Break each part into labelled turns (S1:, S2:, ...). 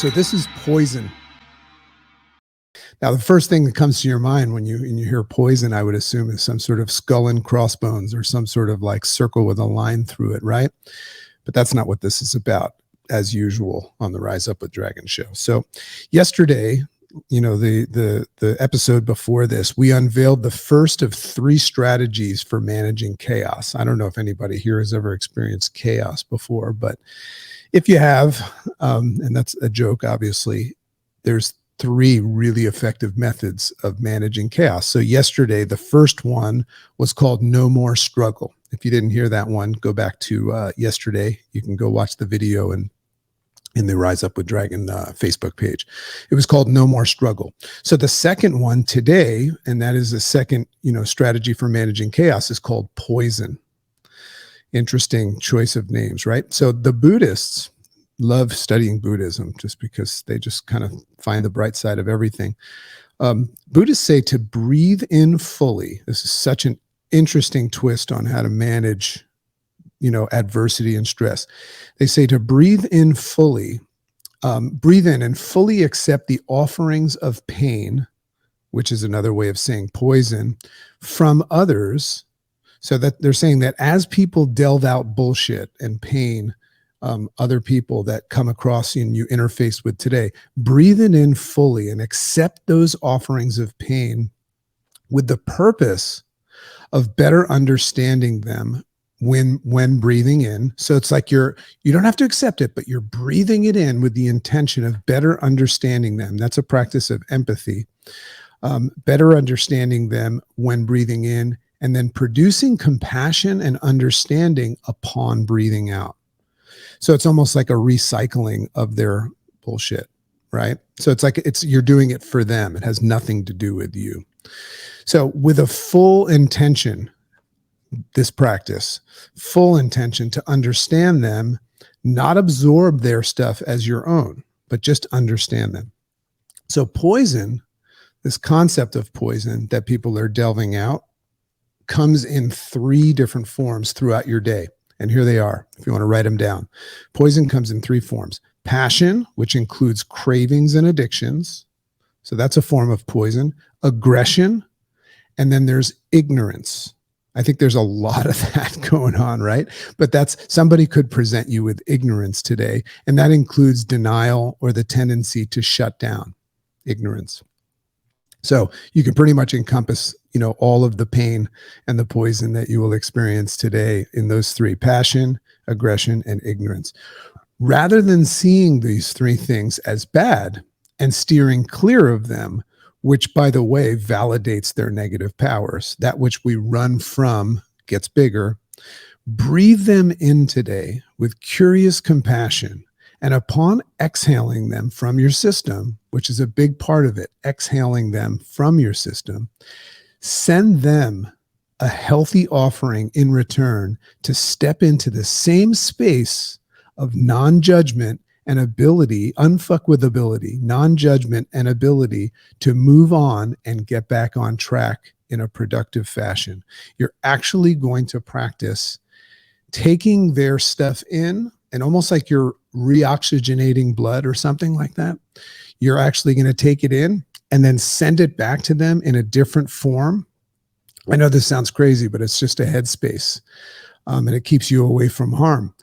S1: So this is poison. Now, the first thing that comes to your mind when you hear poison, I would assume, is some sort of skull and crossbones or some sort of like circle with a line through it, right? But that's not what this is about, as usual on the Rise Up with Dragon show. So yesterday, the episode before this, we unveiled the first of 3 strategies for managing chaos. I don't know if anybody here has ever experienced chaos before, but if you have, and that's a joke, obviously, there's 3 really effective methods of managing chaos. So yesterday, the first one was called No More Struggle. If you didn't hear that one, go back to yesterday. You can go watch the video in the Rise Up with Dragon Facebook page. It was called No More Struggle. So the second one today, and that is the second, strategy for managing chaos, is called poison. Interesting choice of names, right? So the Buddhists love studying Buddhism just because they just kind of find the bright side of everything. Buddhists say to breathe in fully. This is such an interesting twist on how to manage, adversity and stress. They say to breathe in fully, breathe in and fully accept the offerings of pain, which is another way of saying poison, from others. So that they're saying that as people delve out bullshit and pain, other people that come across and you interface with today, breathe it in fully and accept those offerings of pain with the purpose of better understanding them when breathing in. So it's like you don't have to accept it, but you're breathing it in with the intention of better understanding them. That's a practice of empathy. Better understanding them when breathing in, and then producing compassion and understanding upon breathing out. So it's almost like a recycling of their bullshit, right? So it's like you're doing it for them. It has nothing to do with you. So with a full intention, this practice, full intention to understand them, not absorb their stuff as your own, but just understand them. So poison, this concept of poison that people are delving out, comes in 3 different forms throughout your day. And here they are, if you want to write them down. Poison comes in 3 forms. Passion, which includes cravings and addictions. So that's a form of poison. Aggression, and then there's ignorance. I think there's a lot of that going on, right? But somebody could present you with ignorance today, and that includes denial or the tendency to shut down. Ignorance. So you can pretty much encompass, all of the pain and the poison that you will experience today in those 3: passion, aggression, and ignorance. Rather than seeing these 3 things as bad and steering clear of them, which, by the way, validates their negative powers, that which we run from gets bigger, breathe them in today with curious compassion. And upon exhaling them from your system, which is a big part of it, exhaling them from your system, send them a healthy offering in return to step into the same space of non-judgment and ability, unfuckwithability, non-judgment and ability to move on and get back on track in a productive fashion. You're actually going to practice taking their stuff in, and almost like you're reoxygenating blood or something like that. You're actually going to take it in and then send it back to them in a different form. I know this sounds crazy, but it's just a headspace, and it keeps you away from harm.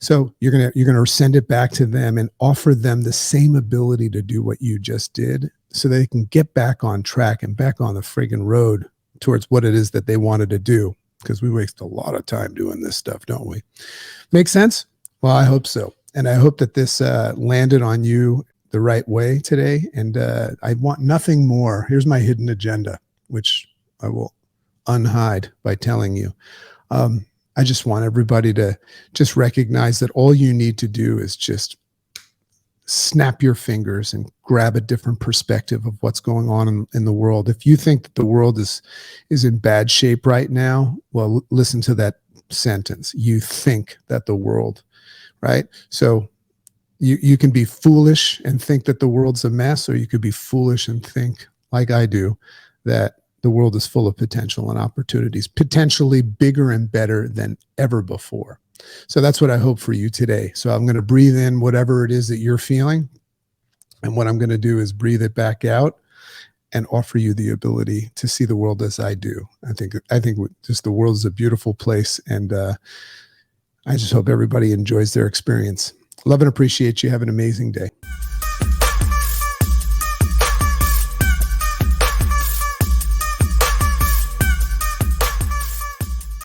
S1: So you're gonna send it back to them and offer them the same ability to do what you just did, so they can get back on track and back on the friggin' road towards what it is that they wanted to do. Because we waste a lot of time doing this stuff, don't we? Make sense? Well, I hope so. And I hope that this landed on you the right way today. And I want nothing more. Here's my hidden agenda, which I will unhide by telling you. I just want everybody to just recognize that all you need to do is just snap your fingers and grab a different perspective of what's going on in the world. If you think that the world is in bad shape right now, well, listen to that sentence. You think that the world, right? So you can be foolish and think that the world's a mess, or you could be foolish and think, like I do, that the world is full of potential and opportunities, potentially bigger and better than ever before. So that's what I hope for you today. So I'm going to breathe in whatever it is that you're feeling. And what I'm going to do is breathe it back out and offer you the ability to see the world as I do. I think just the world is a beautiful place, and I just hope everybody enjoys their experience. Love and appreciate you. Have an amazing day.